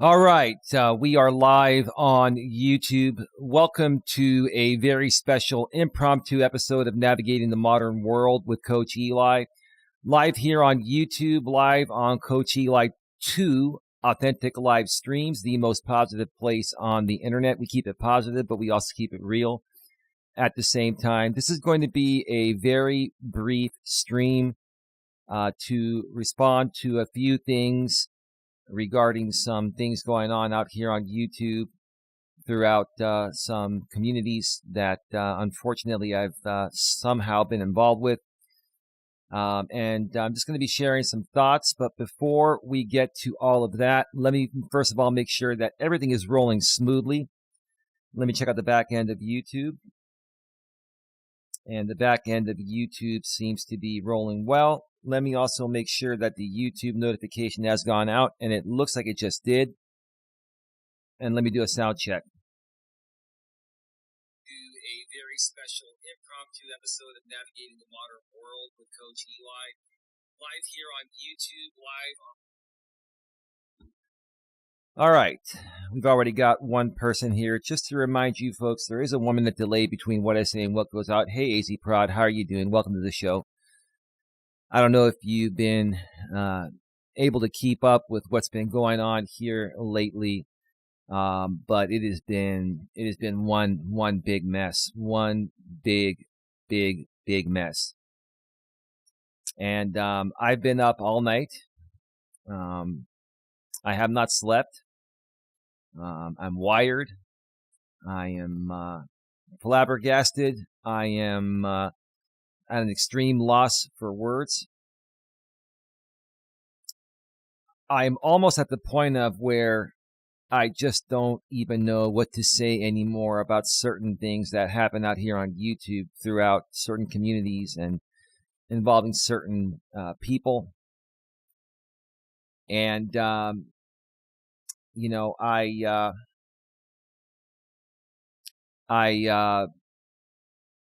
All right, we are live on YouTube. Welcome to a very special impromptu episode of Navigating the Modern World with Coach Eli. Live here on YouTube, live on Coach Eli 2 Authentic Live Streams, the most positive place on the internet. We keep it positive, but we also keep it real at the same time. This is going to be a very brief stream to respond to a few things regarding some things going on out here on YouTube throughout some communities that unfortunately I've somehow been involved with. And I'm just going to be sharing some thoughts. But before we get to all of that, let me first of all make sure that everything is rolling smoothly. Let me check out the back end of YouTube. And the back end of YouTube seems to be rolling well. Let me also make sure that the YouTube notification has gone out, and it looks like it just did. And let me do a sound check. Do a very special impromptu episode of Navigating the Modern World with Coach Eli, live here on YouTube, live on... All right, we've already got one person here. Just to remind you folks, there is a 1 minute delay between what I say and what goes out. Hey, AZ Prod, how are you doing? Welcome to the show. I don't know if you've been able to keep up with what's been going on here lately, but it has been one big mess, one big mess. And I've been up all night. I have not slept. I'm wired. I am flabbergasted. I am at an extreme loss for words. I'm almost at the point of where I just don't even know what to say anymore about certain things that happen out here on YouTube throughout certain communities and involving certain people. And, I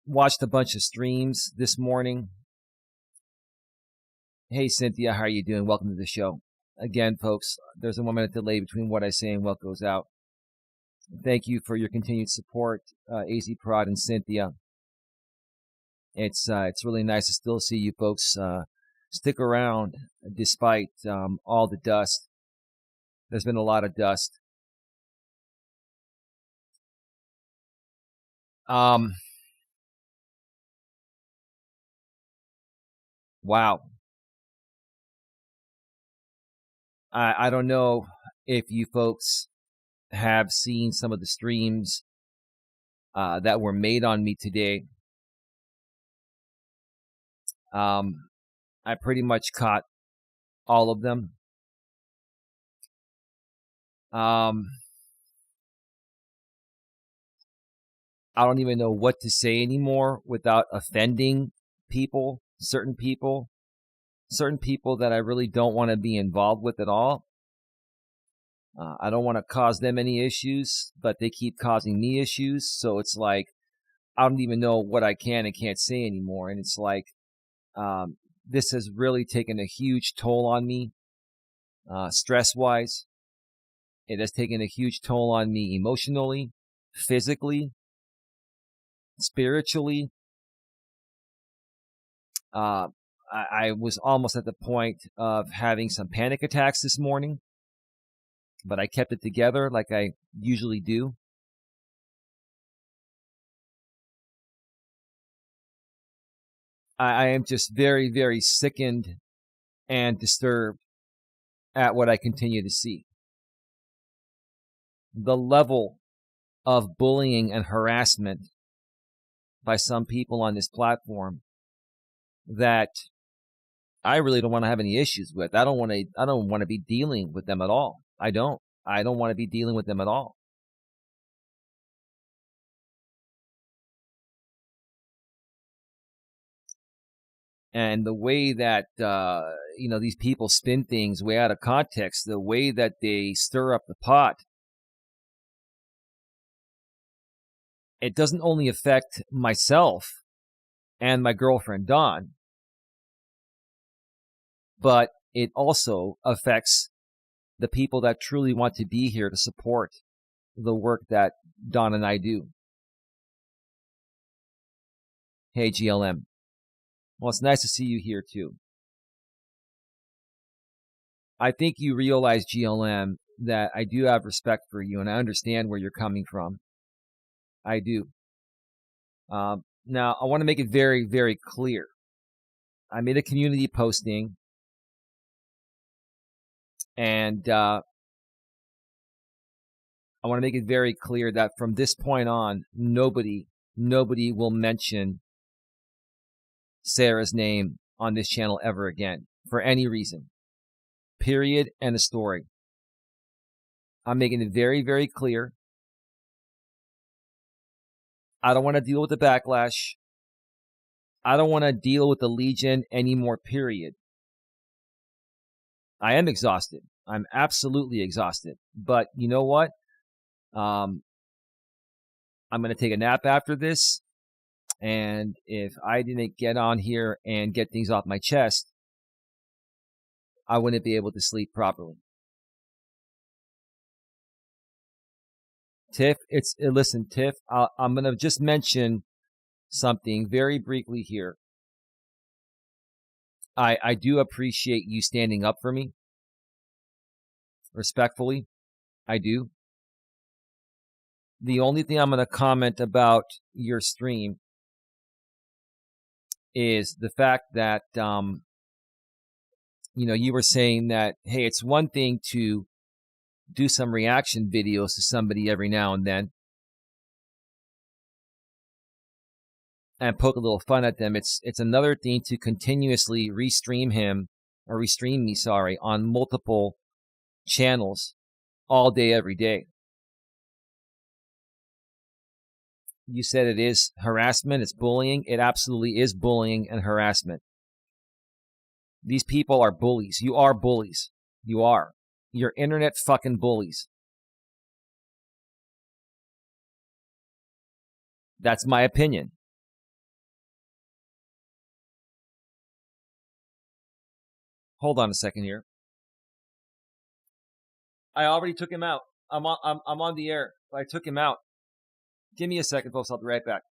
watched a bunch of streams this morning. Hey, Cynthia, how are you doing? Welcome to the show. Again, folks, there's a 1 minute delay between what I say and what goes out. Thank you for your continued support, AZ Prod and Cynthia. It's really nice to still see you folks stick around despite all the dust. There's been a lot of dust. Wow. I don't know if you folks have seen some of the streams that were made on me today. I pretty much caught all of them. I don't even know what to say anymore without offending people, certain people that I really don't want to be involved with at all. I don't want to cause them any issues, but they keep causing me issues. So it's like, I don't even know what I can and can't say anymore. And it's like, this has really taken a huge toll on me, stress-wise. It has taken a huge toll on me emotionally, physically, spiritually. I was almost at the point of having some panic attacks this morning, but I kept it together like I usually do. I am just very, very sickened and disturbed at what I continue to see. The level of bullying and harassment by some people on this platform that I really don't want to have any issues with. I don't want to be dealing with them at all. I don't want to be dealing with them at all. And the way that, these people spin things way out of context, the way that they stir up the pot, it doesn't only affect myself and my girlfriend, Dawn, but it also affects the people that truly want to be here to support the work that Don and I do. Hey, GLM. Well, it's nice to see you here too. I think you realize, GLM, that I do have respect for you and I understand where you're coming from. I do. Now, I want to make it very, very clear. I made a community posting and I want to make it very clear that from this point on, nobody will mention Sarah's name on this channel ever again for any reason. Period. And a story. I'm making it very, very clear. I don't want to deal with the backlash. I don't want to deal with the Legion anymore, period. I am exhausted. I'm absolutely exhausted. But you know what? I'm going to take a nap after this. And if I didn't get on here and get things off my chest, I wouldn't be able to sleep properly. Tiff, listen, Tiff, I'm going to just mention something very briefly here. I do appreciate you standing up for me. Respectfully, I do. The only thing I'm going to comment about your stream is the fact that, you were saying that, hey, it's one thing to do some reaction videos to somebody every now and then and poke a little fun at them. It's another thing to continuously restream me, on multiple channels all day, every day. You said it is harassment, it's bullying. It absolutely is bullying and harassment. These people are bullies. You are bullies. You are. You're internet fucking bullies. That's my opinion. Hold on a second here. I already took him out. I'm on the air. I took him out. Give me a second, folks. I'll be right back.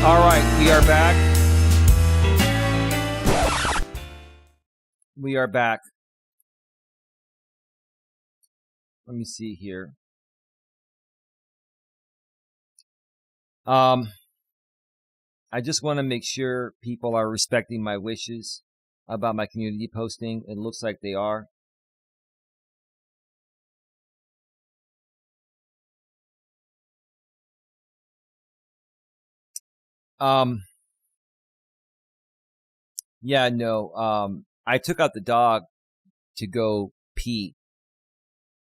All right, we are back. We are back. Let me see here. I just want to make sure people are respecting my wishes about my community posting. It looks like they are. Yeah, no. I took out the dog to go pee.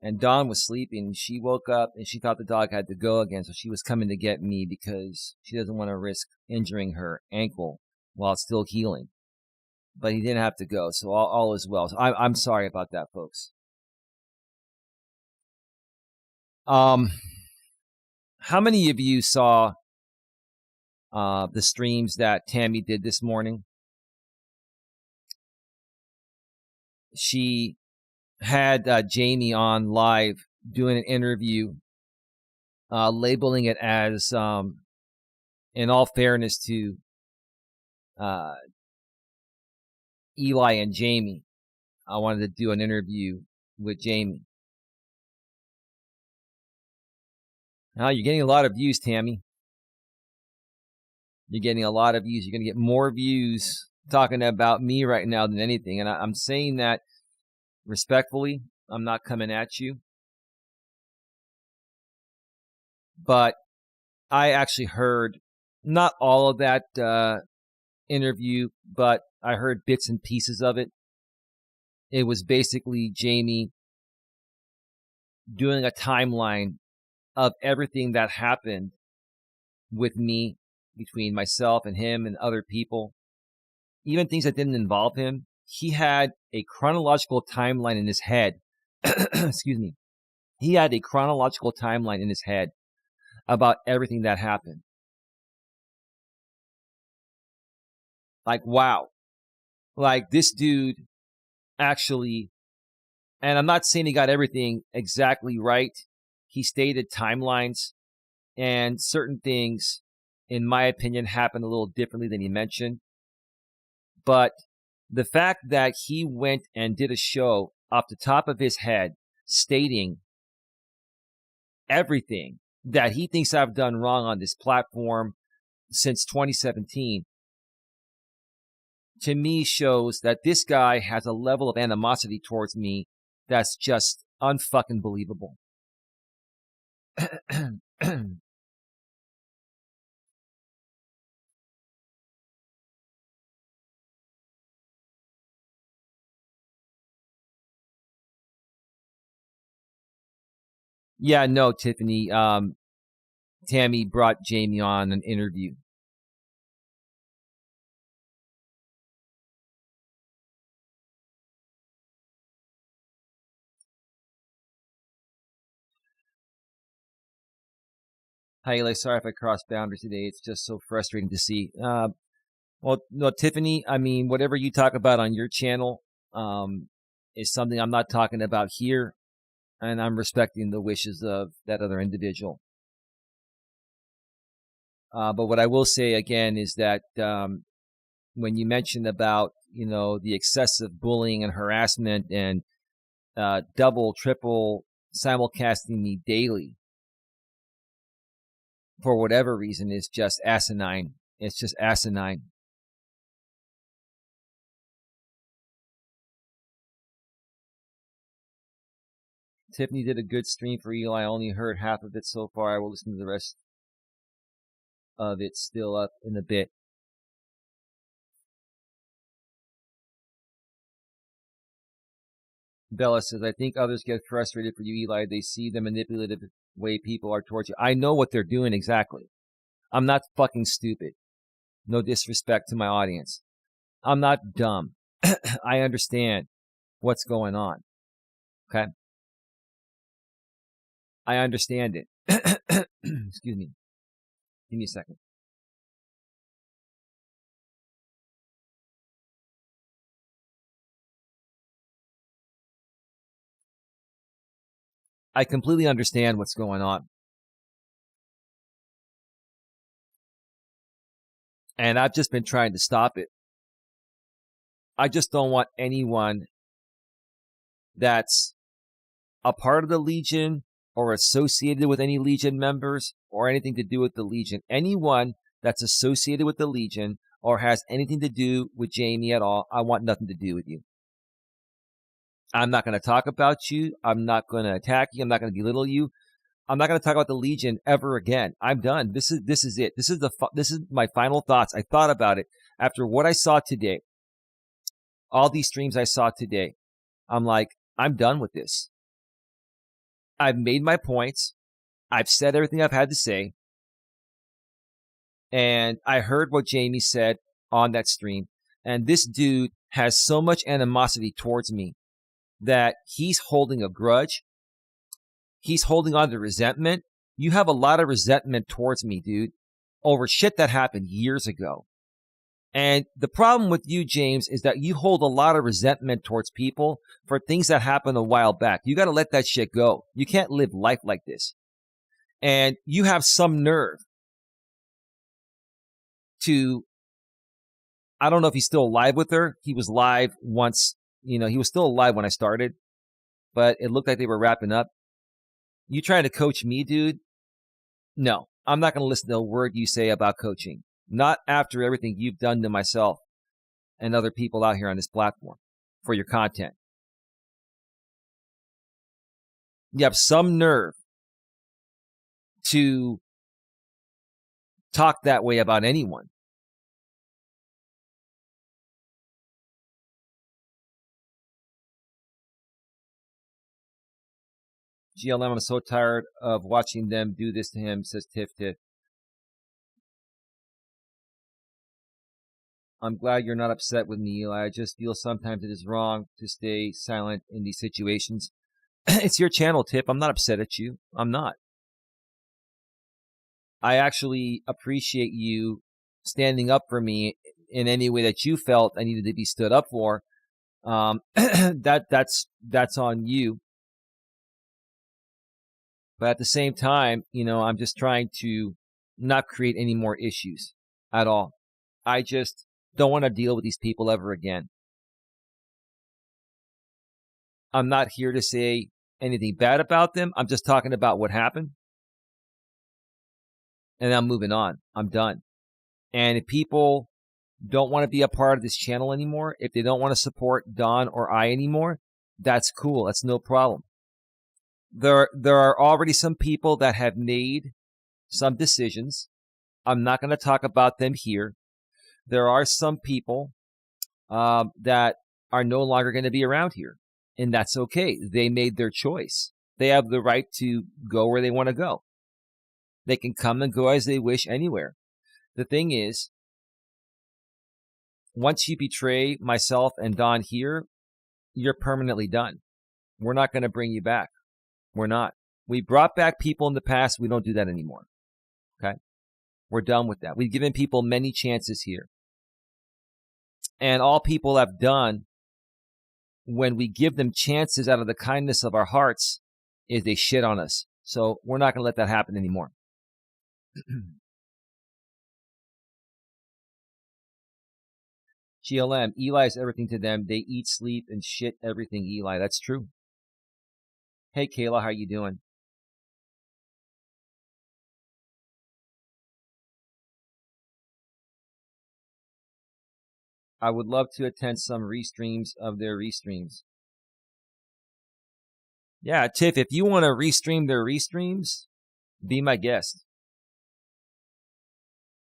And Dawn was sleeping, and she woke up, and she thought the dog had to go again, so she was coming to get me because she doesn't want to risk injuring her ankle while it's still healing. But he didn't have to go, so all is well. So I'm sorry about that, folks. How many of you saw the streams that Tammy did this morning? She had Jamie on live doing an interview, labeling it as, in all fairness to Eli and Jamie, I wanted to do an interview with Jamie. Now you're getting a lot of views, Tammy. You're getting a lot of views. You're going to get more views talking about me right now than anything. And I'm saying that respectfully. I'm not coming at you. But I actually heard not all of that interview, but I heard bits and pieces of it. It was basically Jamie doing a timeline of everything that happened with me, between myself and him and other people, even things that didn't involve him. He had a chronological timeline in his head. Excuse me. He had a chronological timeline in his head about everything that happened. Like, wow. Like, this dude actually, and I'm not saying he got everything exactly right. He stated timelines, and certain things, in my opinion, happened a little differently than he mentioned. But the fact that he went and did a show off the top of his head stating everything that he thinks I've done wrong on this platform since 2017, to me shows that this guy has a level of animosity towards me that's just unfucking believable. Yeah, no, Tiffany. Tammy brought Jamie on an interview. Hi, Elias. Sorry if I crossed boundaries today. It's just so frustrating to see. Well, no, Tiffany, I mean, whatever you talk about on your channel is something I'm not talking about here, and I'm respecting the wishes of that other individual. But what I will say again is that when you mentioned about, the excessive bullying and harassment and double, triple simulcasting me daily, for whatever reason, is just asinine. It's just asinine. Tiffany did a good stream for Eli. I only heard half of it so far. I will listen to the rest of it still up in a bit. Bella says, I think others get frustrated for you, Eli. They see the manipulative way people are towards you. I know what they're doing exactly. I'm not fucking stupid. No disrespect to my audience. I'm not dumb. I understand what's going on. Okay? I understand it. Excuse me. Give me a second. I completely understand what's going on. And I've just been trying to stop it. I just don't want anyone that's a part of the Legion or associated with any Legion members or anything to do with the Legion. Anyone that's associated with the Legion or has anything to do with Jamie at all, I want nothing to do with you. I'm not going to talk about you. I'm not going to attack you. I'm not going to belittle you. I'm not going to talk about the Legion ever again. I'm done. This is it. This is my final thoughts. I thought about it after what I saw today. All these streams I saw today. I'm like, I'm done with this. I've made my points. I've said everything I've had to say. And I heard what Jamie said on that stream. And this dude has so much animosity towards me that he's holding a grudge. He's holding on to resentment. You have a lot of resentment towards me, dude, over shit that happened years ago. And the problem with you, James, is that you hold a lot of resentment towards people for things that happened a while back. You got to let that shit go. You can't live life like this. And you have some nerve to, I don't know if he's still alive with her. He was live once, he was still alive when I started, but it looked like they were wrapping up. You trying to coach me, dude? No, I'm not going to listen to a word you say about coaching. Not after everything you've done to myself and other people out here on this platform for your content. You have some nerve to talk that way about anyone. GLM, I'm so tired of watching them do this to him, says Tiff Tiff. I'm glad you're not upset with me, Eli. I just feel sometimes it is wrong to stay silent in these situations. It's your channel, Tiff. I'm not upset at you. I'm not. I actually appreciate you standing up for me in any way that you felt I needed to be stood up for. That's on you. But at the same time, I'm just trying to not create any more issues at all. I just don't want to deal with these people ever again. I'm not here to say anything bad about them. I'm just talking about what happened. And I'm moving on. I'm done. And if people don't want to be a part of this channel anymore, if they don't want to support Don or I anymore, that's cool. That's no problem. There are already some people that have made some decisions. I'm not going to talk about them here. There are some people that are no longer going to be around here, and that's okay. They made their choice. They have the right to go where they want to go. They can come and go as they wish anywhere. The thing is, once you betray myself and Don here, you're permanently done. We're not going to bring you back. We're not. We brought back people in the past. We don't do that anymore. Okay? We're done with that. We've given people many chances here. And all people have done when we give them chances out of the kindness of our hearts is they shit on us. So we're not going to let that happen anymore. GLM, Eli is everything to them. They eat, sleep, and shit everything, Eli. That's true. Hey, Kayla, how you doing? I would love to attend some restreams of their restreams. Yeah, Tiff, if you want to restream their restreams, be my guest.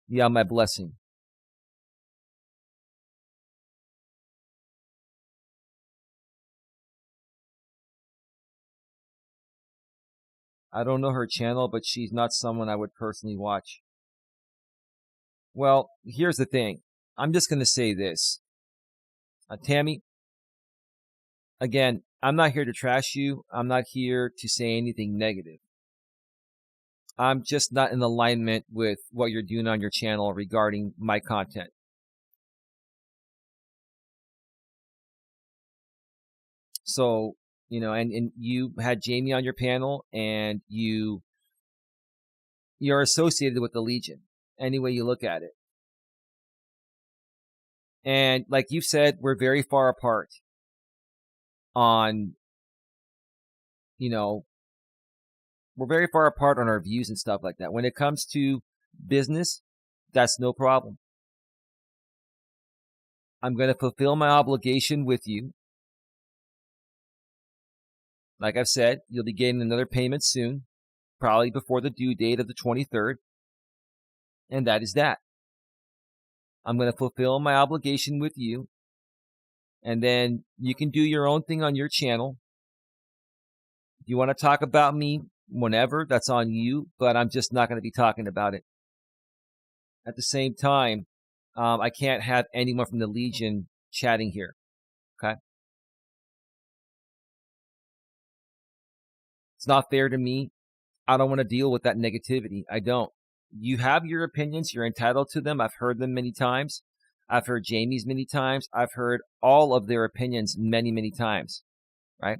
Yeah, my blessing. I don't know her channel, but she's not someone I would personally watch. Well, here's the thing. I'm just going to say this. Tammy, again, I'm not here to trash you. I'm not here to say anything negative. I'm just not in alignment with what you're doing on your channel regarding my content. So, and you had Jamie on your panel, and you're associated with the Legion, any way you look at it. And like you said, we're very far apart on, we're very far apart on our views and stuff like that. When it comes to business, that's no problem. I'm going to fulfill my obligation with you. Like I've said, you'll be getting another payment soon, probably before the due date of the 23rd. And that is that. I'm going to fulfill my obligation with you. And then you can do your own thing on your channel. you want to talk about me whenever, that's on you, but I'm just not going to be talking about it. At the same time, I can't have anyone from the Legion chatting here. Okay? It's not fair to me. I don't want to deal with that negativity. I don't. You have your opinions. You're entitled to them. I've heard them many times. I've heard Jamie's many times. I've heard all of their opinions many, many times. Right?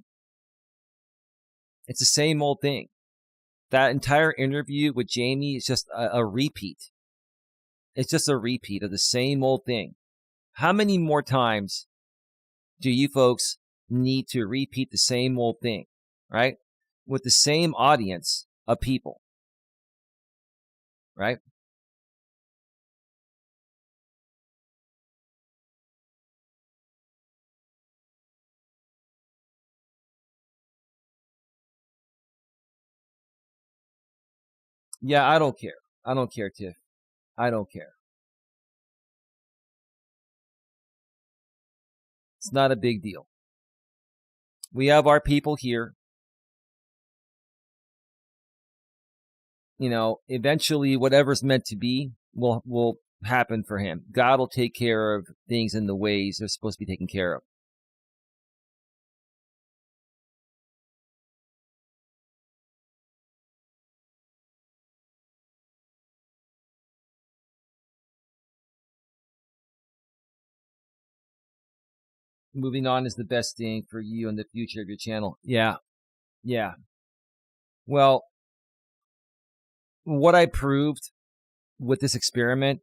It's the same old thing. That entire interview with Jamie is just a repeat. It's just a repeat of the same old thing. How many more times do you folks need to repeat the same old thing, right? With the same audience of people, right? Yeah, I don't care. I don't care, Tiff. I don't care. It's not a big deal. We have our people here. You know, eventually whatever's meant to be will happen for him. God will take care of things in the ways they're supposed to be taken care of. Moving on is the best thing for you and the future of your channel. Yeah. Yeah. Well, what I proved with this experiment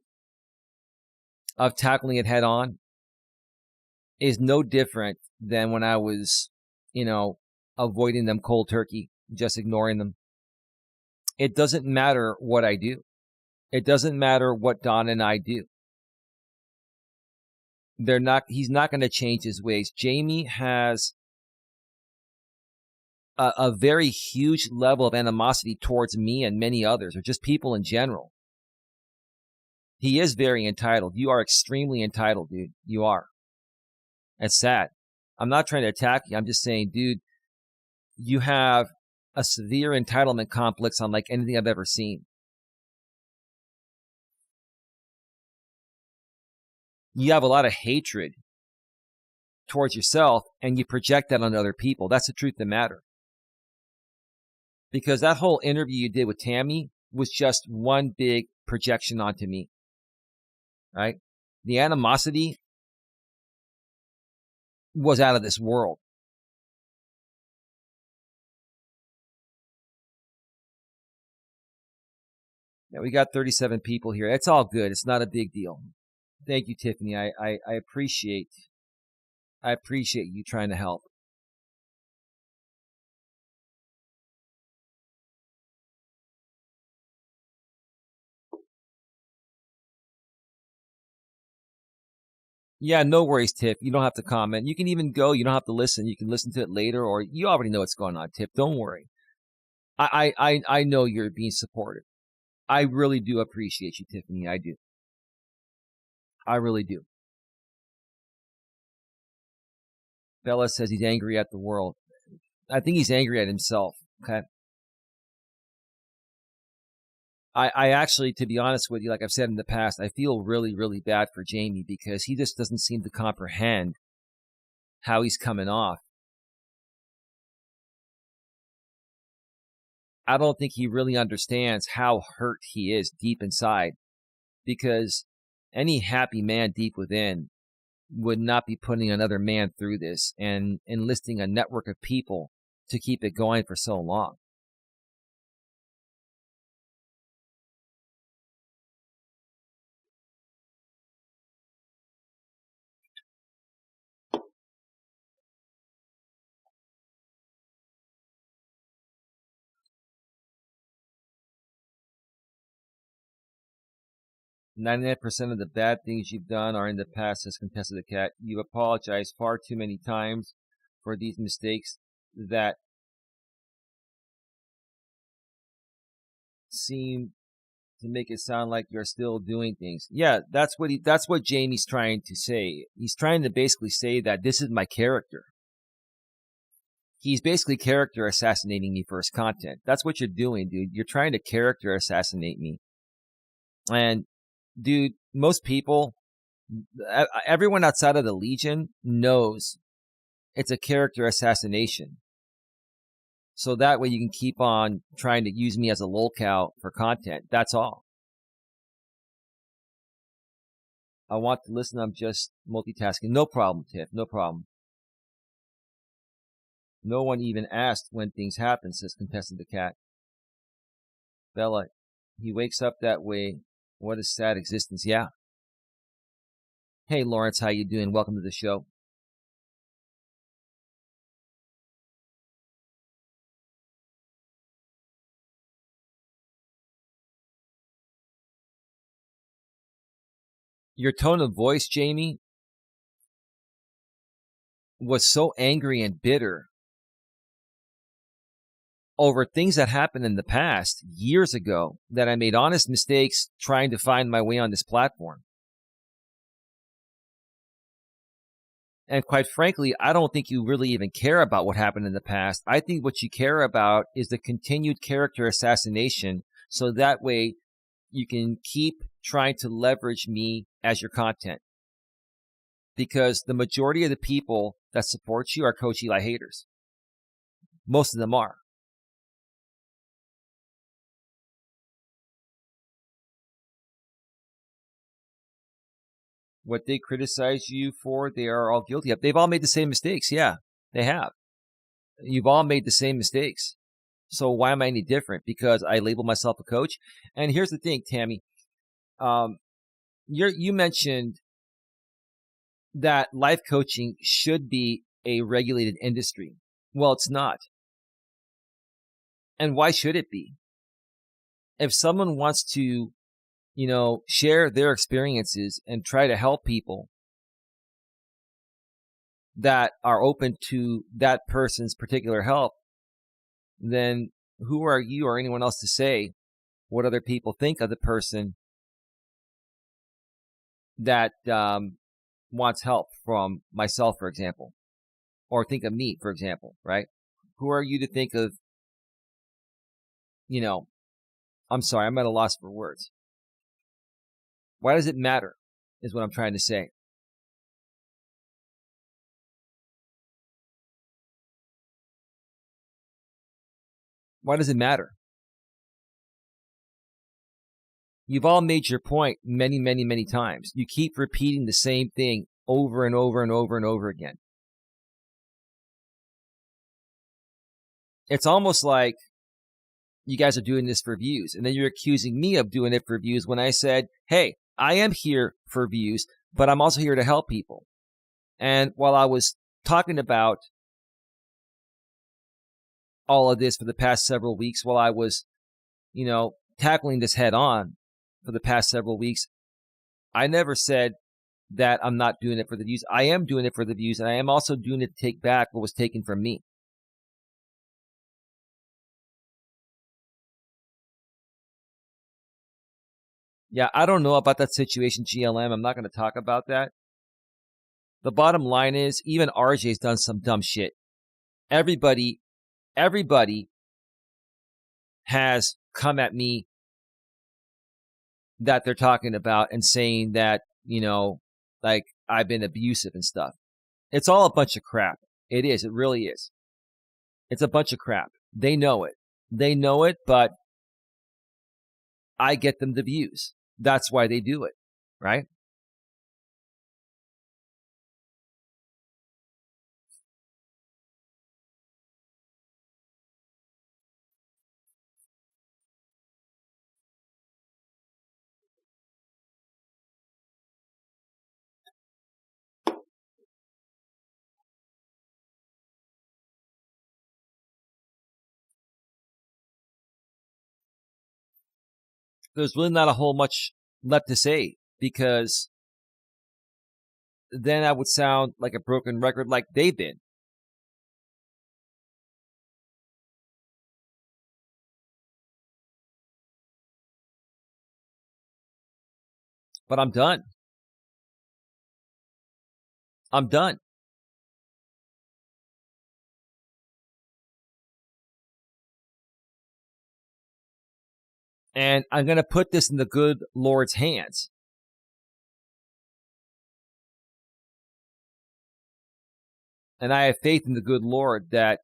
of tackling it head on is no different than when I was, avoiding them cold turkey, just ignoring them. It doesn't matter what I do. It doesn't matter what Don and I do. He's not going to change his ways. Jamie has a very huge level of animosity towards me and many others, or just people in general. He is very entitled. You are extremely entitled, dude. You are. It's sad. I'm not trying to attack you. I'm just saying, dude, you have a severe entitlement complex unlike anything I've ever seen. You have a lot of hatred towards yourself, and you project that on other people. That's the truth of the matter. Because that whole interview you did with Tammy was just one big projection onto me. Right? The animosity was out of this world. Yeah, we got 37 people here. It's all good. It's not a big deal. Thank you, Tiffany. I appreciate you trying to help. Yeah, no worries, Tiff. You don't have to comment. You can even go. You don't have to listen. You can listen to it later, or you already know what's going on, Tiff. Don't worry. I know you're being supportive. I really do appreciate you, Tiffany. I do. I really do. Bella says he's angry at the world. I think he's angry at himself. Okay. I actually, to be honest with you, like I've said in the past, I feel really, really bad for Jamie because he just doesn't seem to comprehend how he's coming off. I don't think he really understands how hurt he is deep inside, because any happy man deep within would not be putting another man through this and enlisting a network of people to keep it going for so long. 99% of the bad things you've done are in the past, has contested the cat. You've apologized far too many times for these mistakes that seem to make it sound like you're still doing things. Yeah, that's what Jamie's trying to say. He's trying to basically say that this is my character. he's basically character assassinating me for his content. That's what you're doing, dude. You're trying to character assassinate me. And dude, most people, everyone outside of the Legion knows it's a character assassination. So that way you can keep on trying to use me as a lolcow for content. That's all. I want to listen. I'm just multitasking. No problem, Tiff. No problem. No one even asked when things happen, says Contestant the Cat. Bella, he wakes up that way. What a sad existence. Yeah. Hey, Lawrence, how you doing? Welcome to the show. Your tone of voice, Jamie, was so angry and bitter over things that happened in the past years ago that I made honest mistakes trying to find my way on this platform. And quite frankly, I don't think you really even care about what happened in the past. I think what you care about is the continued character assassination, so that way you can keep trying to leverage me as your content. Because the majority of the people that support you are Coach Eli haters. Most of them are. What they criticize you for, they are all guilty of. They've all made the same mistakes. Yeah, they have. You've all made the same mistakes. So why am I any different? Because I label myself a coach. And here's the thing, Tammy. You mentioned that life coaching should be a regulated industry. Well, it's not. And why should it be? If someone wants to, share their experiences and try to help people that are open to that person's particular help, then who are you or anyone else to say what other people think of the person that wants help from myself, for example, or think of me, for example, right? Who are you to think of, I'm sorry, I'm at a loss for words. Why does it matter is what I'm trying to say. Why does it matter? You've all made your point many, many, many times. You keep repeating the same thing over and over and over and over again. It's almost like you guys are doing this for views, and then you're accusing me of doing it for views when I said, hey, I am here for views, but I'm also here to help people. And while I was talking about all of this for the past several weeks, while I was, tackling this head on for the past several weeks, I never said that I'm not doing it for the views. I am doing it for the views, and I am also doing it to take back what was taken from me. Yeah, I don't know about that situation, GLM. I'm not going to talk about that. The bottom line is, even RJ's done some dumb shit. Everybody has come at me that they're talking about and saying that, like I've been abusive and stuff. It's all a bunch of crap. It is. It really is. It's a bunch of crap. They know it. They know it, but I get them the views. That's why they do it, right? There's really not a whole much left to say, because then I would sound like a broken record like they've been. But I'm done. I'm done. And I'm going to put this in the good Lord's hands. And I have faith in the good Lord that,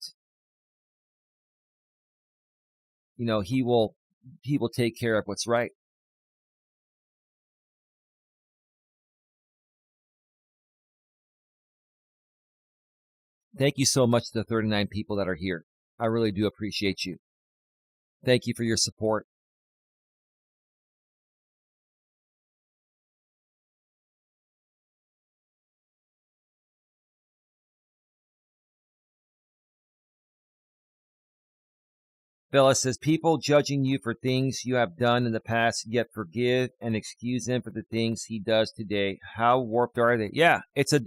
he will take care of what's right. Thank you so much to the 39 people that are here. I really do appreciate you. Thank you for your support. Melas says, people judging you for things you have done in the past, yet forgive and excuse him for the things he does today. How warped are they? Yeah, it's a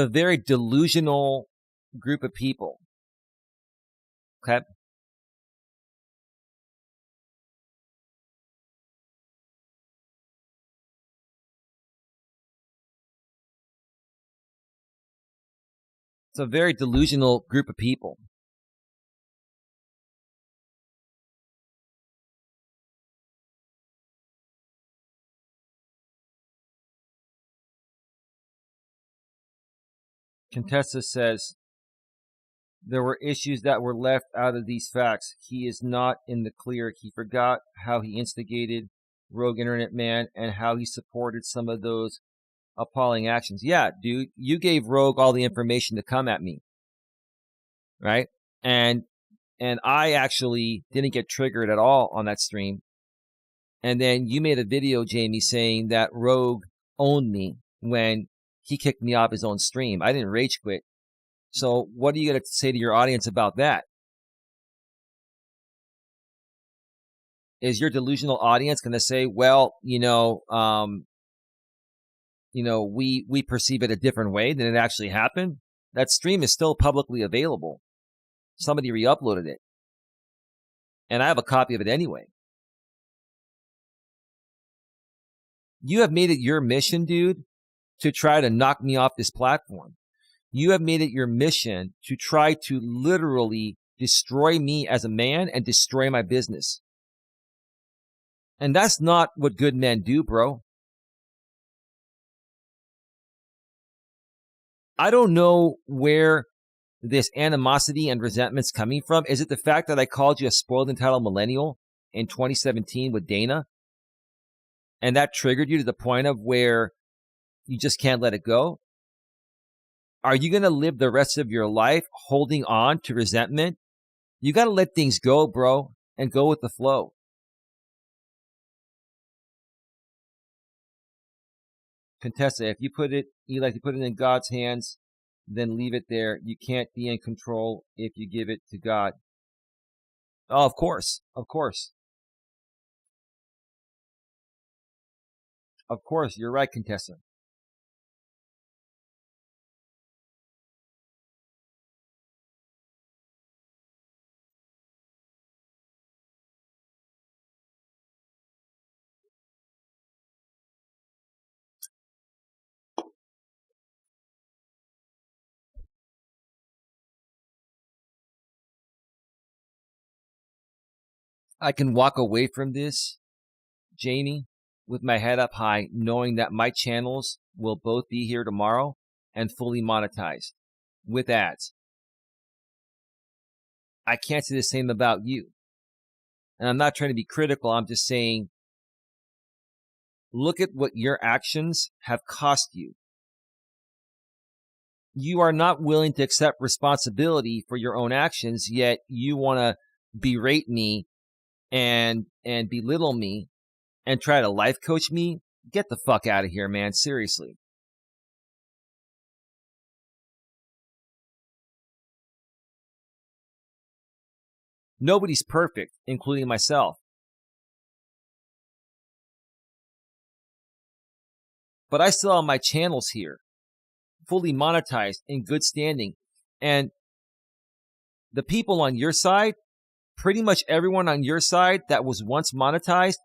very delusional group of people. Okay. It's a very delusional group of people. Contessa says, there were issues that were left out of these facts. He is not in the clear. He forgot how he instigated Rogue Internet Man and how he supported some of those appalling actions. Yeah, dude, you gave Rogue all the information to come at me, right? And I actually didn't get triggered at all on that stream. And then you made a video, Jamie, saying that Rogue owned me when he kicked me off his own stream. I didn't rage quit. So what are you going to say to your audience about that? Is your delusional audience going to say, well, we perceive it a different way than it actually happened? That stream is still publicly available. Somebody re-uploaded it. And I have a copy of it anyway. You have made it your mission, dude, to try to knock me off this platform. You have made it your mission to try to literally destroy me as a man and destroy my business. And that's not what good men do, bro. I don't know where this animosity and resentment's coming from. Is it the fact that I called you a spoiled entitled millennial in 2017 with Dana? And that triggered you to the point of where you just can't let it go? Are you going to live the rest of your life holding on to resentment? You got to let things go, bro, and go with the flow. Contessa, if you put it in God's hands, then leave it there. You can't be in control if you give it to God. Oh, of course. Of course. Of course. You're right, Contessa. I can walk away from this, Jamie, with my head up high, knowing that my channels will both be here tomorrow and fully monetized with ads. I can't say the same about you. And I'm not trying to be critical. I'm just saying, look at what your actions have cost you. You are not willing to accept responsibility for your own actions, yet you want to berate me and belittle me and try to life coach me. Get the fuck out of here, man. Seriously. Nobody's perfect, including myself. But I still have my channels here, fully monetized, in good standing. And the people on your side, pretty much everyone on your side that was once monetized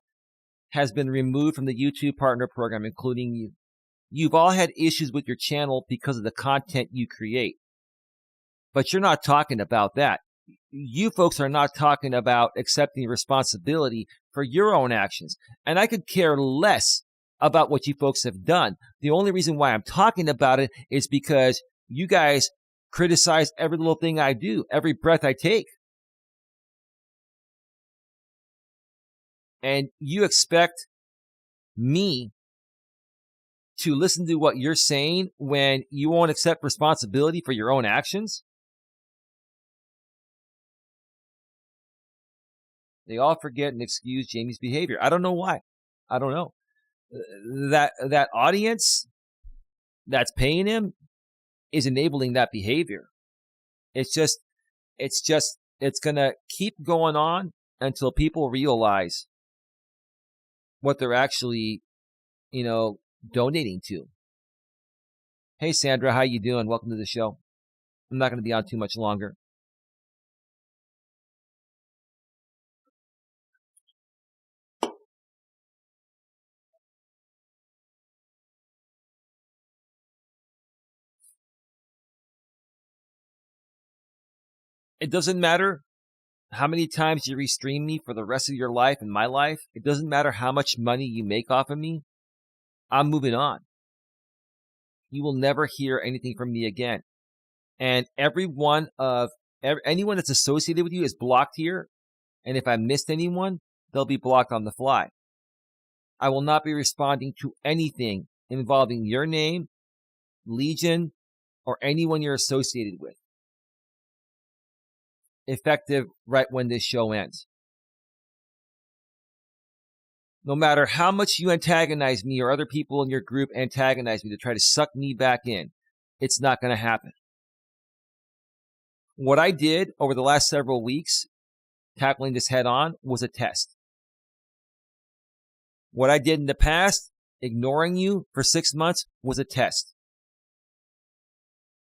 has been removed from the YouTube Partner Program, including you. You've all had issues with your channel because of the content you create. But you're not talking about that. you folks are not talking about accepting responsibility for your own actions. And I could care less about what you folks have done. The only reason why I'm talking about it is because you guys criticize every little thing I do, every breath I take. And you expect me to listen to what you're saying when you won't accept responsibility for your own actions? They all forget and excuse Jamie's behavior. I don't know why. I don't know. That audience that's paying him is enabling that behavior. It's going to keep going on until people realize what they're actually, donating to. Hey, Sandra, how you doing? Welcome to the show. I'm not going to be on too much longer. It doesn't matter how many times you restream me for the rest of your life and my life. It doesn't matter how much money you make off of me. I'm moving on. You will never hear anything from me again. And anyone that's associated with you is blocked here. And if I missed anyone, they'll be blocked on the fly. I will not be responding to anything involving your name, Legion, or anyone you're associated with. Effective right when this show ends. No matter how much you antagonize me or other people in your group antagonize me to try to suck me back in, it's not going to happen. What I did over the last several weeks, tackling this head on, was a test. What I did in the past, ignoring you for 6 months, was a test.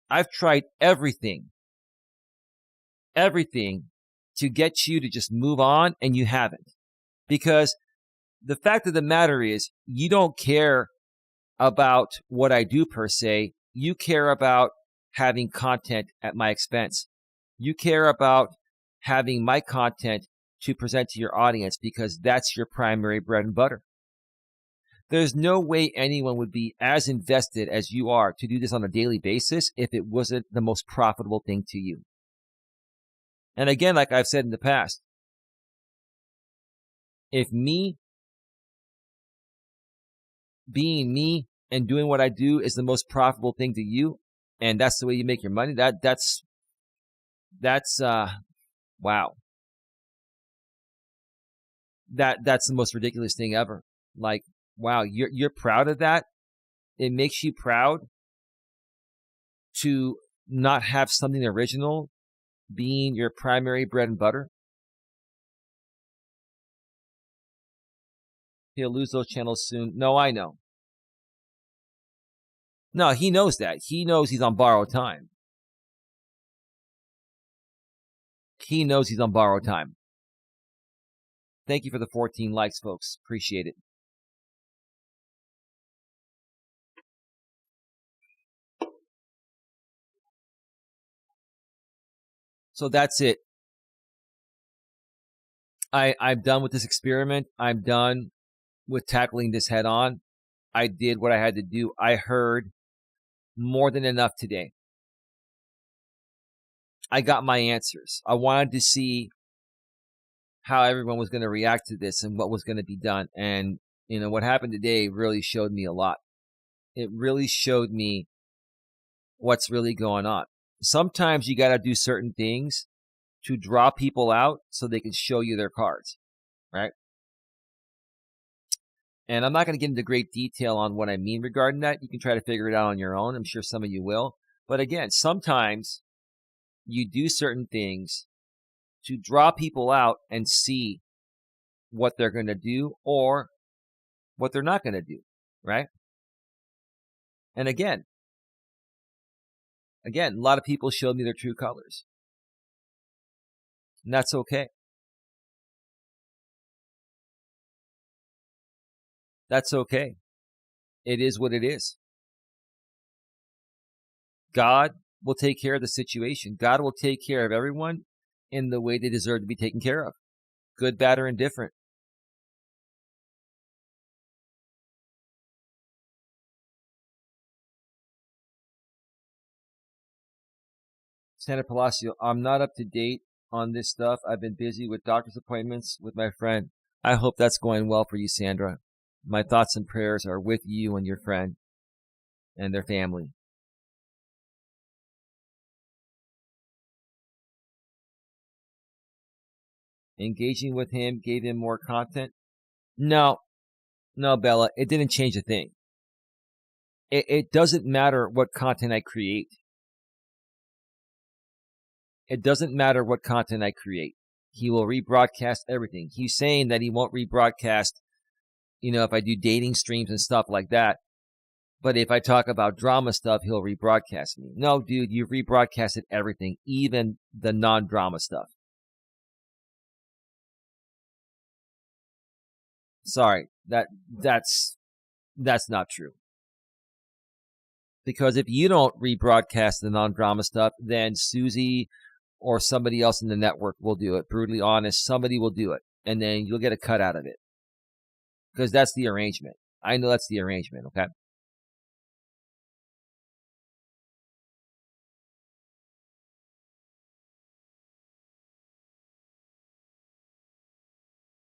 I've tried everything to get you to just move on, and you haven't. Because the fact of the matter is, you don't care about what I do per se. You care about having content at my expense. You care about having my content to present to your audience because that's your primary bread and butter. There's no way anyone would be as invested as you are to do this on a daily basis if it wasn't the most profitable thing to you. And again, like I've said in the past, if me being me and doing what I do is the most profitable thing to you, and that's the way you make your money, that's wow. That's the most ridiculous thing ever. Like, wow, you're proud of that? It makes you proud to not have something original being your primary bread and butter? He'll lose those channels soon. No, I know. No, he knows that. He knows he's on borrowed time. He knows he's on borrowed time. Thank you for the 14 likes, folks. Appreciate it. So that's it. I'm done with this experiment. I'm done with tackling this head on. I did what I had to do. I heard more than enough today. I got my answers. I wanted to see how everyone was going to react to this and what was going to be done. And, what happened today really showed me a lot. It really showed me what's really going on. Sometimes you got to do certain things to draw people out so they can show you their cards, right? And I'm not going to get into great detail on what I mean regarding that. You can try to figure it out on your own. I'm sure some of you will. But again, sometimes you do certain things to draw people out and see what they're going to do or what they're not going to do, right? And again, a lot of people showed me their true colors. And that's okay. That's okay. It is what it is. God will take care of the situation. God will take care of everyone in the way they deserve to be taken care of, good, bad, or indifferent. Sandra Palacio, I'm not up to date on this stuff. I've been busy with doctor's appointments with my friend. I hope that's going well for you, Sandra. My thoughts and prayers are with you and your friend and their family. Engaging with him gave him more content? No, Bella, it didn't change a thing. It doesn't matter what content I create. It doesn't matter what content I create. He will rebroadcast everything. He's saying that he won't rebroadcast, if I do dating streams and stuff like that. But if I talk about drama stuff, he'll rebroadcast me. No, dude, you've rebroadcasted everything, even the non-drama stuff. Sorry, that's not true. Because if you don't rebroadcast the non-drama stuff, then Susie or somebody else in the network will do it. Brutally honest, somebody will do it. And then you'll get a cut out of it. Because that's the arrangement. I know that's the arrangement, okay?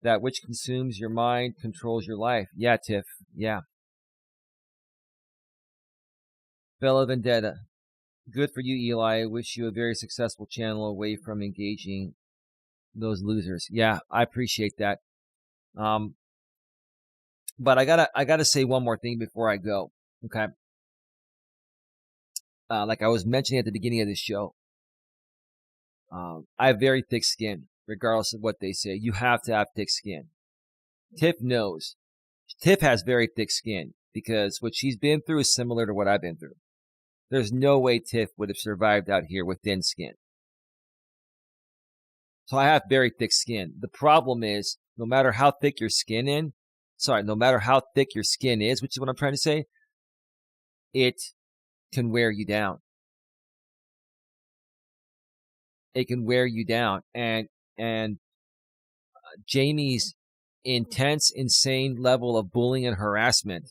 That which consumes your mind controls your life. Yeah, Tiff. Yeah. Bella Vendetta. Good for you, Eli. I wish you a very successful channel away from engaging those losers. Yeah, I appreciate that. But I gotta say one more thing before I go. Okay. Like I was mentioning at the beginning of the show, I have very thick skin, regardless of what they say. You have to have thick skin. Tiff knows. Tiff has very thick skin because what she's been through is similar to what I've been through. There's no way Tiff would have survived out here with thin skin. So I have very thick skin. The problem is, no matter how thick your skin is, which is what I'm trying to say, it can wear you down. It can wear you down. And Jamie's intense, insane level of bullying and harassment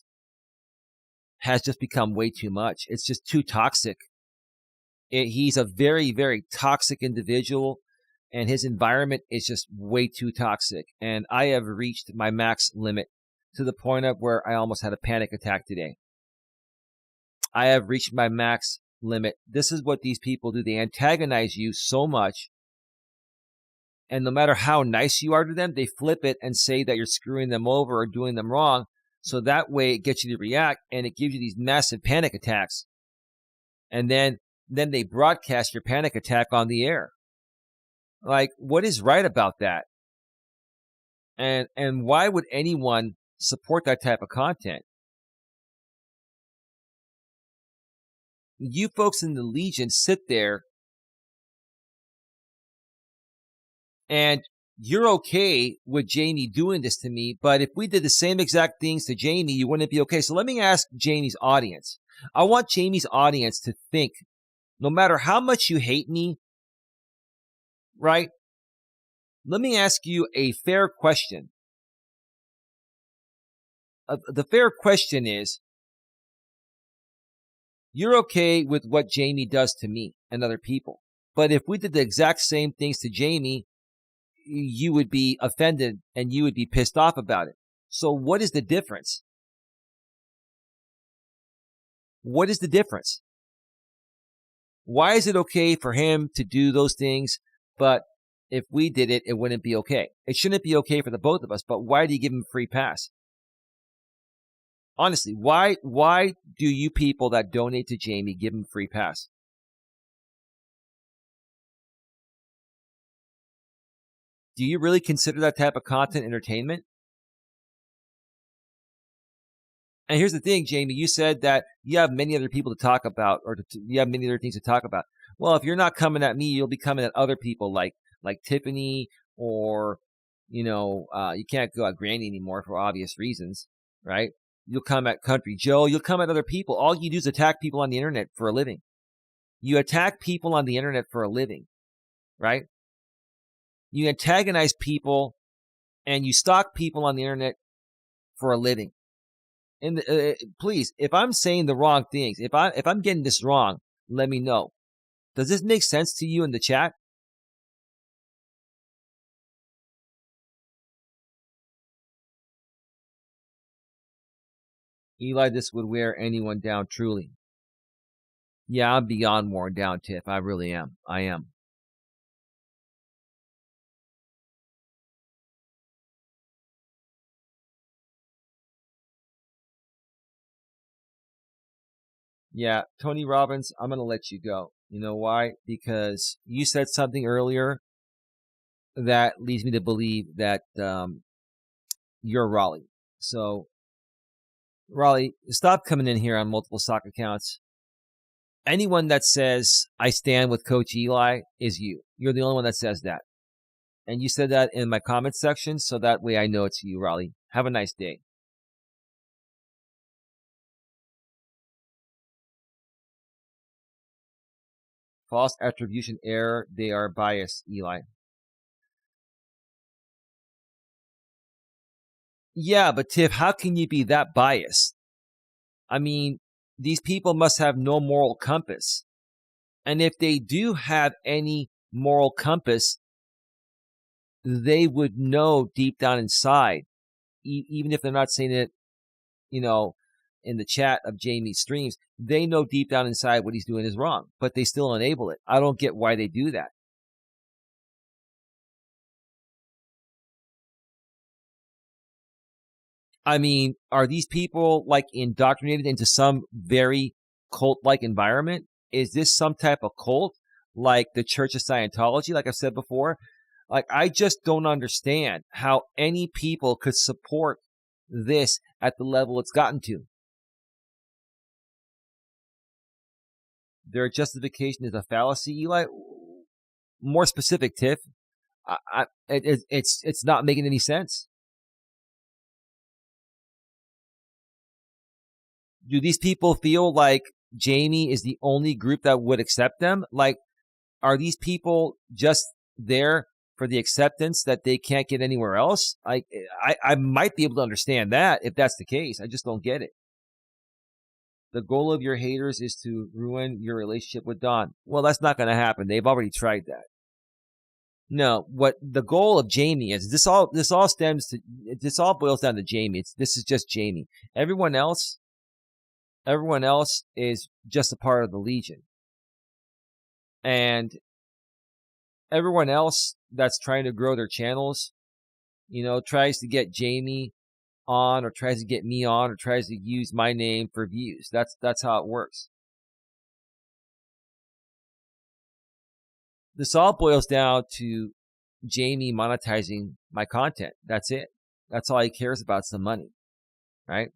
has just become way too much. It's just too toxic. He's a very, very toxic individual, and his environment is just way too toxic. And I have reached my max limit to the point of where I almost had a panic attack today. I have reached my max limit. This is what these people do. They antagonize you so much, and no matter how nice you are to them, they flip it and say that you're screwing them over or doing them wrong. So that way it gets you to react, and it gives you these massive panic attacks. And then they broadcast your panic attack on the air. Like, what is right about that? And why would anyone support that type of content? You folks in the Legion sit there and you're okay with Jamie doing this to me, but if we did the same exact things to Jamie, you wouldn't be okay. So let me ask Jamie's audience. I want Jamie's audience to think, no matter how much you hate me, right? Let me ask you a fair question. The fair question is, you're okay with what Jamie does to me and other people. But if we did the exact same things to Jamie, you would be offended and you would be pissed off about it. So what is the difference? What is the difference? Why is it okay for him to do those things, but if we did it, it wouldn't be okay? It shouldn't be okay for the both of us, but why do you give him a free pass? Honestly, why do you people that donate to Jamie give him a free pass? Do you really consider that type of content entertainment? And here's the thing, Jamie, you said that you have many other people to talk about, or you have many other things to talk about. Well, if you're not coming at me, you'll be coming at other people like Tiffany, or, you can't go at Granny anymore for obvious reasons, right? You'll come at Country Joe. You'll come at other people. All you do is attack people on the internet for a living. You attack people on the internet for a living, right? You antagonize people and you stalk people on the internet for a living. And please, if I'm saying the wrong things, if I'm getting this wrong, let me know. Does this make sense to you in the chat? Eli, this would wear anyone down, truly. Yeah, I'm beyond worn down, Tiff. I really am. I am. Yeah, Tony Robbins, I'm going to let you go. You know why? Because you said something earlier that leads me to believe that you're Raleigh. So, Raleigh, stop coming in here on multiple stock accounts. Anyone that says, I stand with Coach Eli is you. You're the only one that says that. And you said that in my comments section, so that way I know it's you, Raleigh. Have a nice day. False attribution error. They are biased, Eli. Yeah, but Tiff, how can you be that biased? I mean, these people must have no moral compass. And if they do have any moral compass, they would know deep down inside, even if they're not saying it, in the chat of Jamie's streams, they know deep down inside what he's doing is wrong, but they still enable it. I don't get why they do that. I mean, are these people like indoctrinated into some very cult-like environment? Is this some type of cult like the Church of Scientology, like I've said before? Like, I just don't understand how any people could support this at the level it's gotten to. Their justification is a fallacy, Eli. More specific, Tiff. It's not making any sense. Do these people feel like Jamie is the only group that would accept them? Like, are these people just there for the acceptance that they can't get anywhere else? I might be able to understand that if that's the case. I just don't get it. The goal of your haters is to ruin your relationship with Don. Well, that's not going to happen. They've already tried that. No, what the goal of Jamie is, this all boils down to Jamie. This is just Jamie. Everyone else is just a part of the Legion. And everyone else that's trying to grow their channels, tries to get Jamie on or tries to get me on or tries to use my name for views. That's how it works. This all boils down to Jamie monetizing my content. That's it. That's all he cares about is the money, right?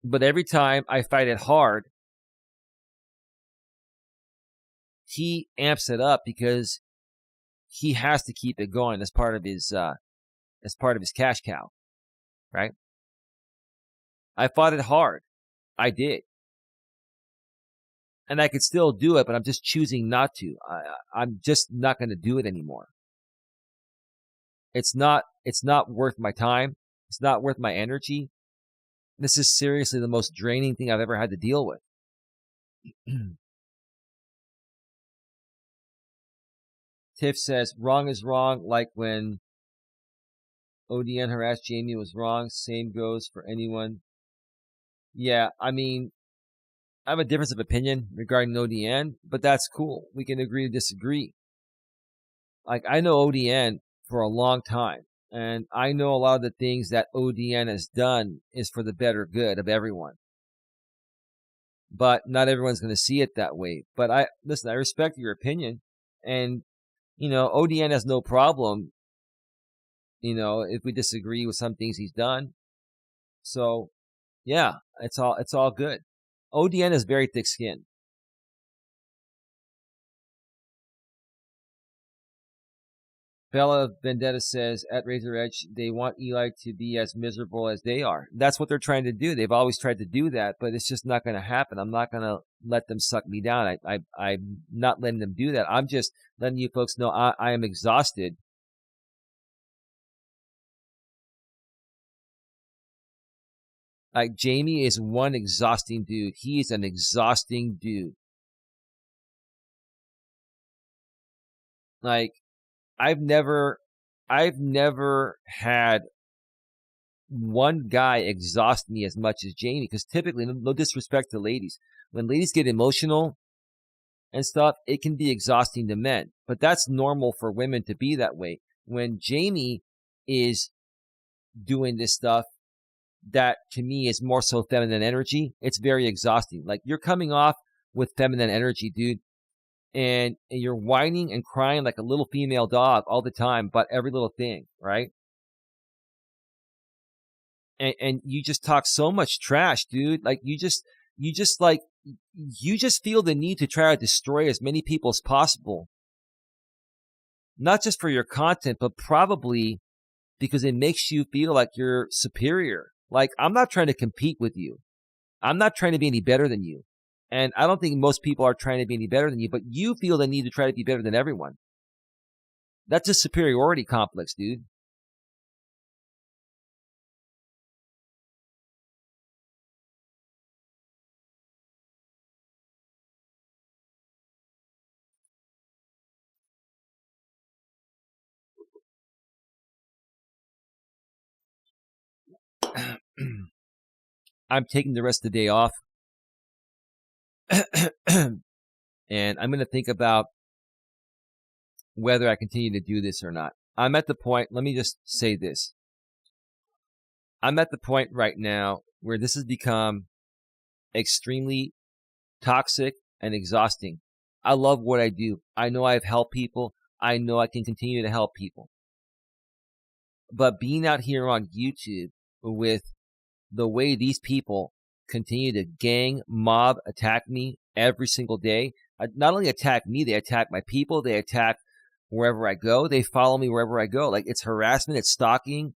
But every time I fight it hard, he amps it up because he has to keep it going as part of his cash cow, right? I fought it hard. I did. And I could still do it, but I'm just choosing not to. I'm just not going to do it anymore. It's not worth my time. It's not worth my energy. This is seriously the most draining thing I've ever had to deal with. Tiff says, wrong is wrong, like when ODN harassed Jamie was wrong. Same goes for anyone. Yeah, I mean, I have a difference of opinion regarding ODN, but that's cool. We can agree to disagree. Like, I know ODN for a long time, and I know a lot of the things that ODN has done is for the better good of everyone. But not everyone's going to see it that way. But I respect your opinion, and ODN has no problem, if we disagree with some things he's done. So, yeah, it's all good. ODN is very thick-skinned. Bella Vendetta says at Razor Edge, they want Eli to be as miserable as they are. That's what they're trying to do. They've always tried to do that, but it's just not going to happen. I'm not going to let them suck me down. I'm not letting them do that. I'm just letting you folks know I am exhausted. Like, Jamie is one exhausting dude. He's an exhausting dude. Like, I've never had one guy exhaust me as much as Jamie, because typically, no disrespect to ladies, when ladies get emotional and stuff, it can be exhausting to men, but that's normal for women to be that way. When Jamie is doing this stuff, that to me is more so feminine energy, it's very exhausting. Like, you're coming off with feminine energy, dude, and you're whining and crying like a little female dog all the time about every little thing, right? And you just talk so much trash, dude. Like, you just feel the need to try to destroy as many people as possible. Not just for your content, but probably because it makes you feel like you're superior. Like, I'm not trying to compete with you. I'm not trying to be any better than you. And I don't think most people are trying to be any better than you, but you feel the need to try to be better than everyone. That's a superiority complex, dude. I'm taking the rest of the day off. And I'm going to think about whether I continue to do this or not. I'm at the point, let me just say this. I'm at the point right now where this has become extremely toxic and exhausting. I love what I do. I know I've helped people. I know I can continue to help people. But being out here on YouTube with the way these people continue to gang, mob, attack me every single day, not only attack me, they attack my people, they attack wherever I go, they follow me wherever I go. Like, it's harassment, it's stalking,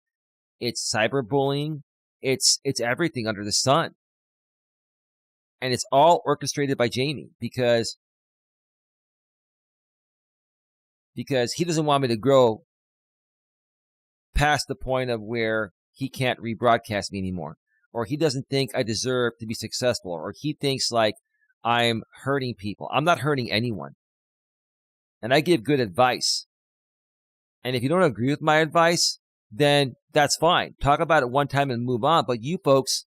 it's cyberbullying, it's everything under the sun. And it's all orchestrated by Jamie because he doesn't want me to grow past the point of where he can't rebroadcast me anymore, or he doesn't think I deserve to be successful, or he thinks like I'm hurting people. I'm not hurting anyone. And I give good advice. And if you don't agree with my advice, then that's fine. Talk about it one time and move on. But you folks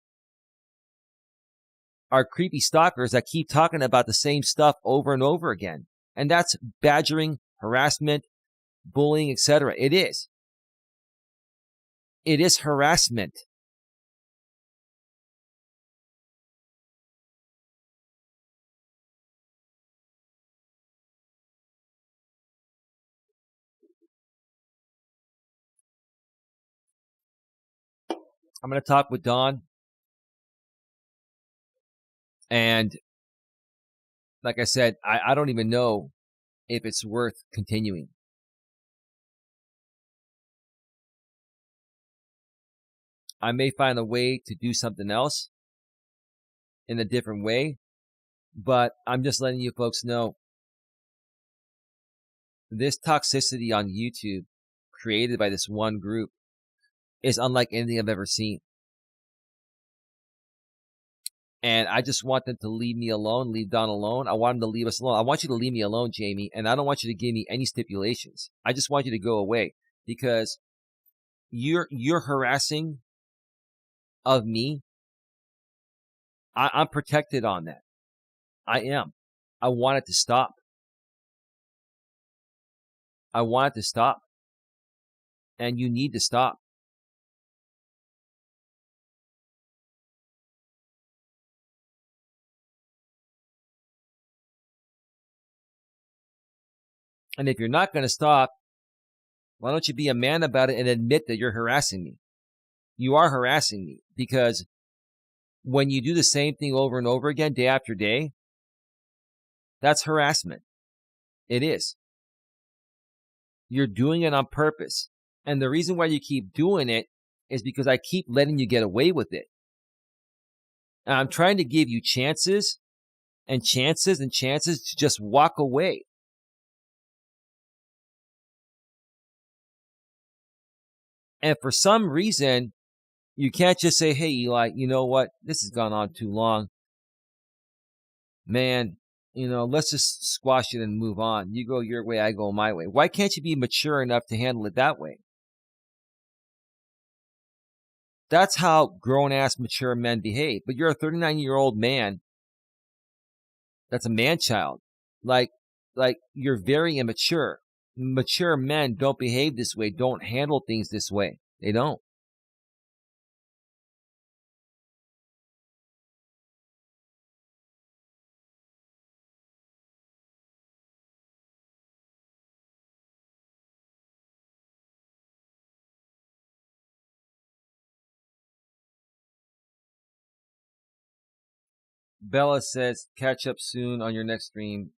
are creepy stalkers that keep talking about the same stuff over and over again. And that's badgering, harassment, bullying, etc. It is. It is harassment. I'm going to talk with Dawn. And like I said, I don't even know if it's worth continuing. I may find a way to do something else in a different way, but I'm just letting you folks know this toxicity on YouTube created by this one group is unlike anything I've ever seen. And I just want them to leave me alone, leave Don alone. I want them to leave us alone. I want you to leave me alone, Jamie, and I don't want you to give me any stipulations. I just want you to go away because you're harassing of me. I'm protected on that. I am. I want it to stop. I want it to stop. And you need to stop. And if you're not going to stop, why don't you be a man about it and admit that you're harassing me? You are harassing me because when you do the same thing over and over again, day after day, that's harassment. It is. You're doing it on purpose. And the reason why you keep doing it is because I keep letting you get away with it. And I'm trying to give you chances and chances and chances to just walk away. And for some reason, you can't just say, hey, Eli, you know what? This has gone on too long. Man, let's just squash it and move on. You go your way, I go my way. Why can't you be mature enough to handle it that way? That's how grown-ass mature men behave. But you're a 39-year-old man that's a man-child. Like you're very immature. Mature men don't behave this way, don't handle things this way. They don't. Bella says, catch up soon on your next stream.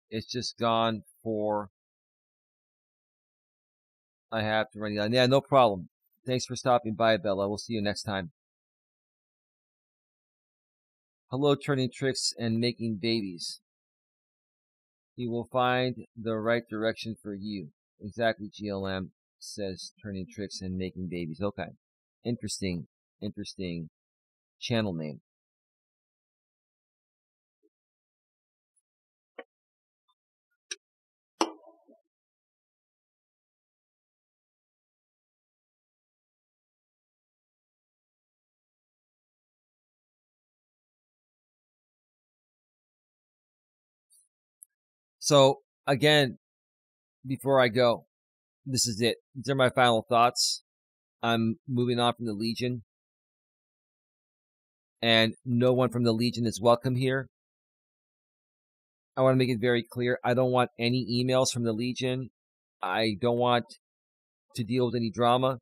It's just gone for... I have to run down. Yeah, no problem. Thanks for stopping by, Bella. We'll see you next time. Hello, turning tricks and making babies. You will find the right direction for you. Exactly, GLM says turning tricks and making babies. Okay. Interesting channel name. So, again, before I go, this is it. These are my final thoughts. I'm moving on from the Legion. And no one from the Legion is welcome here. I want to make it very clear. I don't want any emails from the Legion. I don't want to deal with any drama.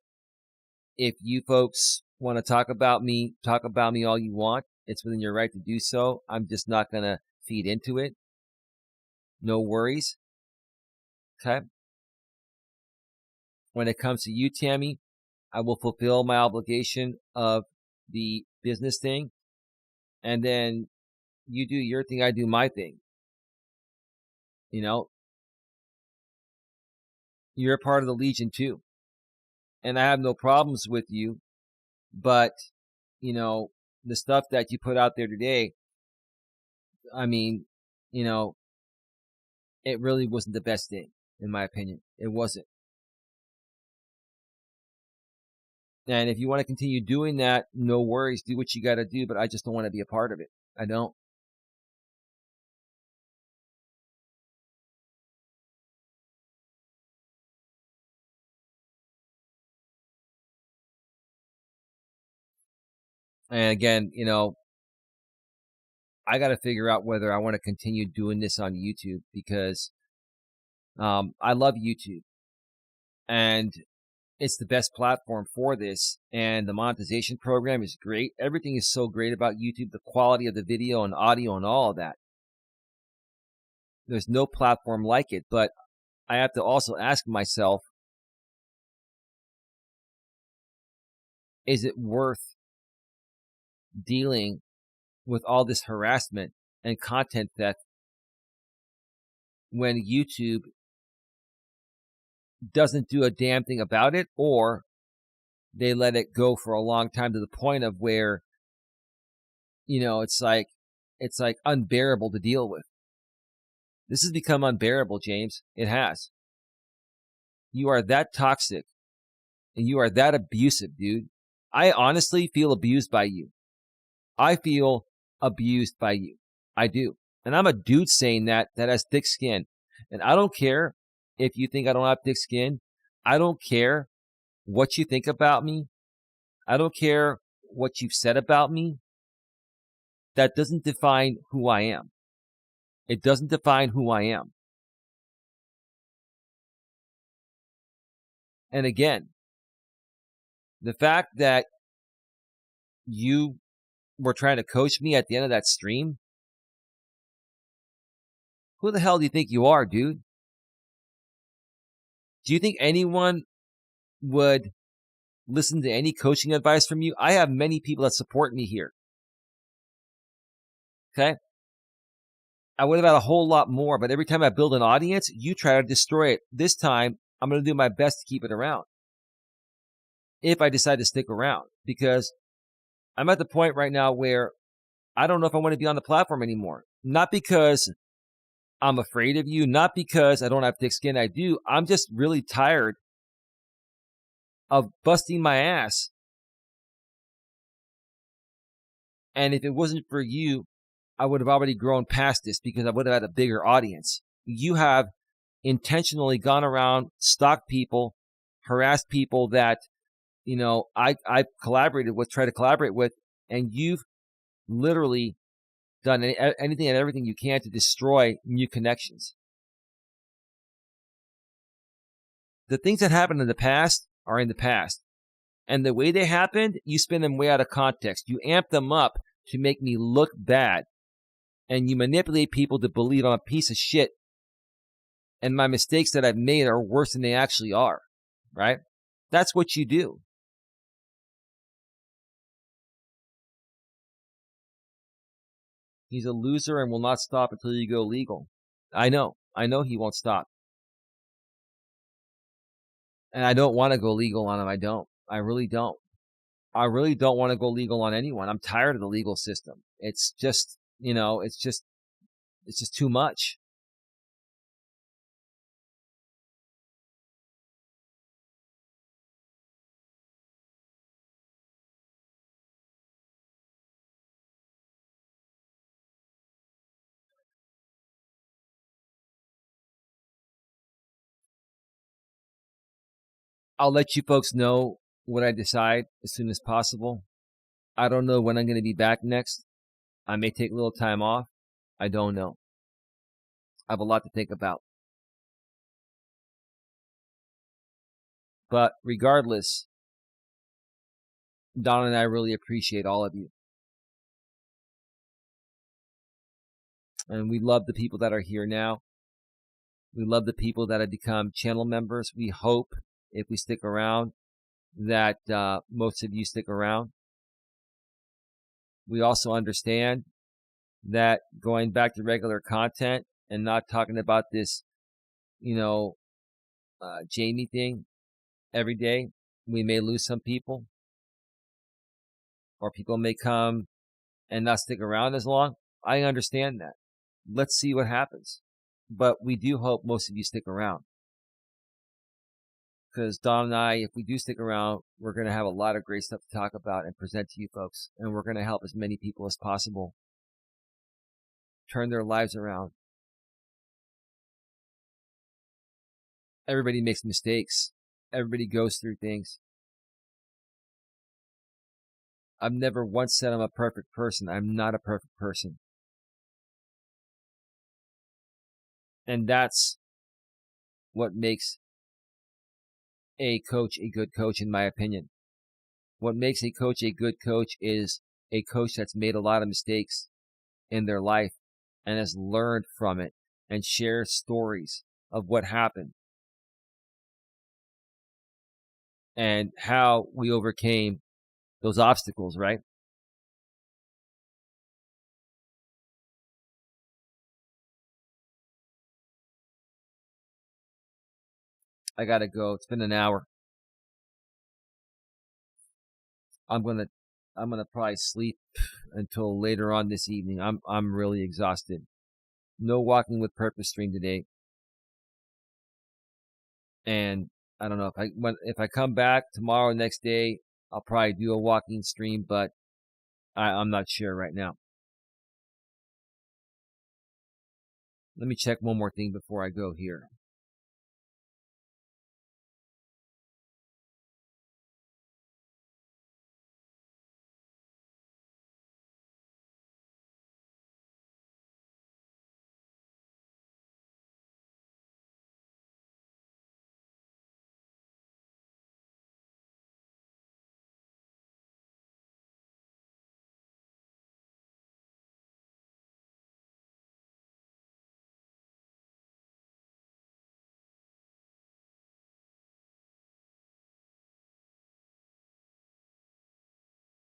If you folks want to talk about me all you want. It's within your right to do so. I'm just not going to feed into it. No worries. Okay. When it comes to you, Tammy, I will fulfill my obligation of the business thing. And then you do your thing, I do my thing. You're a part of the Legion too. And I have no problems with you. But, the stuff that you put out there today, I mean, it really wasn't the best thing, in my opinion. It wasn't. And if you want to continue doing that, no worries. Do what you got to do, but I just don't want to be a part of it. I don't. And again, I got to figure out whether I want to continue doing this on YouTube because I love YouTube. And it's the best platform for this. And the monetization program is great. Everything is so great about YouTube, the quality of the video and audio and all of that. There's no platform like it. But I have to also ask myself, is it worth dealing with all this harassment and content theft when YouTube doesn't do a damn thing about it, or they let it go for a long time to the point of where, it's like unbearable to deal with. This has become unbearable, James. It has. You are that toxic and you are that abusive, dude. I honestly feel abused by you. I feel abused by you. I do. And I'm a dude saying that has thick skin. And I don't care if you think I don't have thick skin. I don't care what you think about me. I don't care what you've said about me. That doesn't define who I am. It doesn't define who I am. And again, the fact that you were trying to coach me at the end of that stream, who the hell do you think you are, dude? Do you think anyone would listen to any coaching advice from you? I have many people that support me here. Okay? I would have had a whole lot more, but every time I build an audience, you try to destroy it. This time, I'm going to do my best to keep it around if I decide to stick around, because I'm at the point right now where I don't know if I want to be on the platform anymore. Not because I'm afraid of you, not because I don't have thick skin. I do. I'm just really tired of busting my ass. And if it wasn't for you, I would have already grown past this because I would have had a bigger audience. You have intentionally gone around, stalked people, harassed people that, I collaborated with, try to collaborate with, and you've literally done anything and everything you can to destroy new connections. The things that happened in the past are in the past. And the way they happened, you spin them way out of context. You amp them up to make me look bad. And you manipulate people to believe I'm a piece of shit. And my mistakes that I've made are worse than they actually are. Right? That's what you do. He's a loser and will not stop until you go legal. I know he won't stop. And I don't want to go legal on him. I don't. I really don't. I really don't want to go legal on anyone. I'm tired of the legal system. It's just, it's just too much. I'll let you folks know what I decide as soon as possible. I don't know when I'm going to be back next. I may take a little time off. I don't know. I have a lot to think about. But regardless, Don and I really appreciate all of you. And we love the people that are here now. We love the people that have become channel members. We hope, if we stick around, that most of you stick around. We also understand that going back to regular content and not talking about this, Jamie thing every day, we may lose some people, or people may come and not stick around as long. I understand that. Let's see what happens. But we do hope most of you stick around. Because Don and I, if we do stick around, we're going to have a lot of great stuff to talk about and present to you folks. And we're going to help as many people as possible turn their lives around. Everybody makes mistakes. Everybody goes through things. I've never once said I'm a perfect person. I'm not a perfect person. And that's what makes a coach a good coach, in my opinion. What makes a coach a good coach is a coach that's made a lot of mistakes in their life and has learned from it and shares stories of what happened and how we overcame those obstacles, right? I gotta go. It's been an hour. I'm gonna probably sleep until later on this evening. I'm really exhausted. No walking with purpose stream today. And I don't know if I come back tomorrow, next day, I'll probably do a walking stream, but I'm not sure right now. Let me check one more thing before I go here.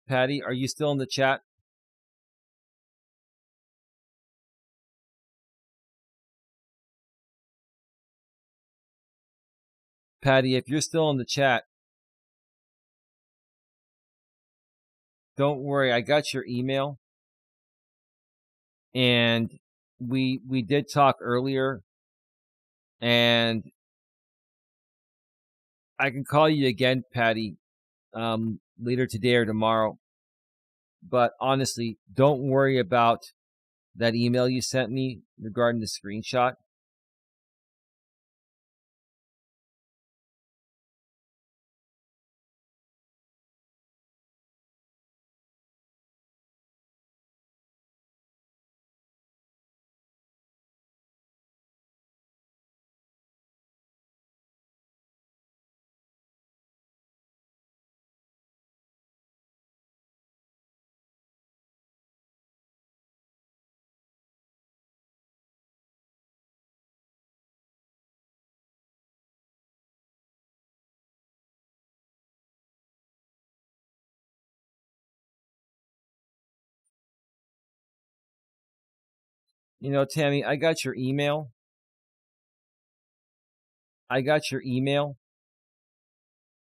Patty, are you still in the chat? Patty, if you're still in the chat, don't worry. I got your email. And we did talk earlier, and I can call you again, Patty, later today or tomorrow. But honestly, don't worry about that email you sent me regarding the screenshot. You know, Tammy, I got your email.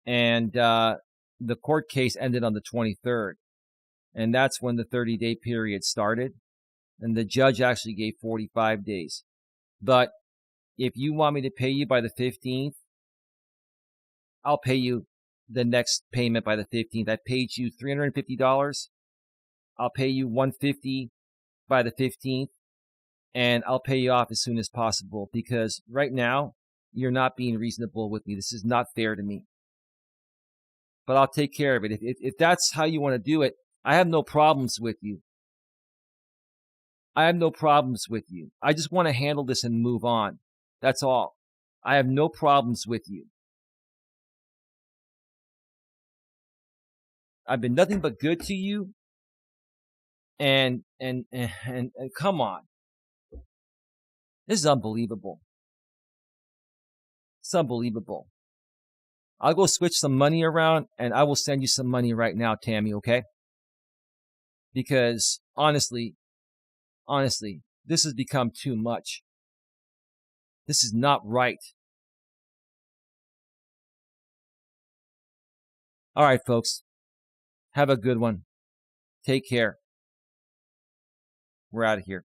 And the court case ended on the 23rd. And that's when the 30-day period started. And the judge actually gave 45 days. But if you want me to pay you by the 15th, I'll pay you the next payment by the 15th. I paid you $350. I'll pay you $150 by the 15th, and I'll pay you off as soon as possible, because right now you're not being reasonable with me. This is not fair to me. But I'll take care of it. If that's how you want to do it, I have no problems with you. I just want to handle this and move on. That's all. I have no problems with you. I've been nothing but good to you. And come on. This is unbelievable. It's unbelievable. I'll go switch some money around, and I will send you some money right now, Tammy, okay? Because honestly, this has become too much. This is not right. All right, folks. Have a good one. Take care. We're out of here.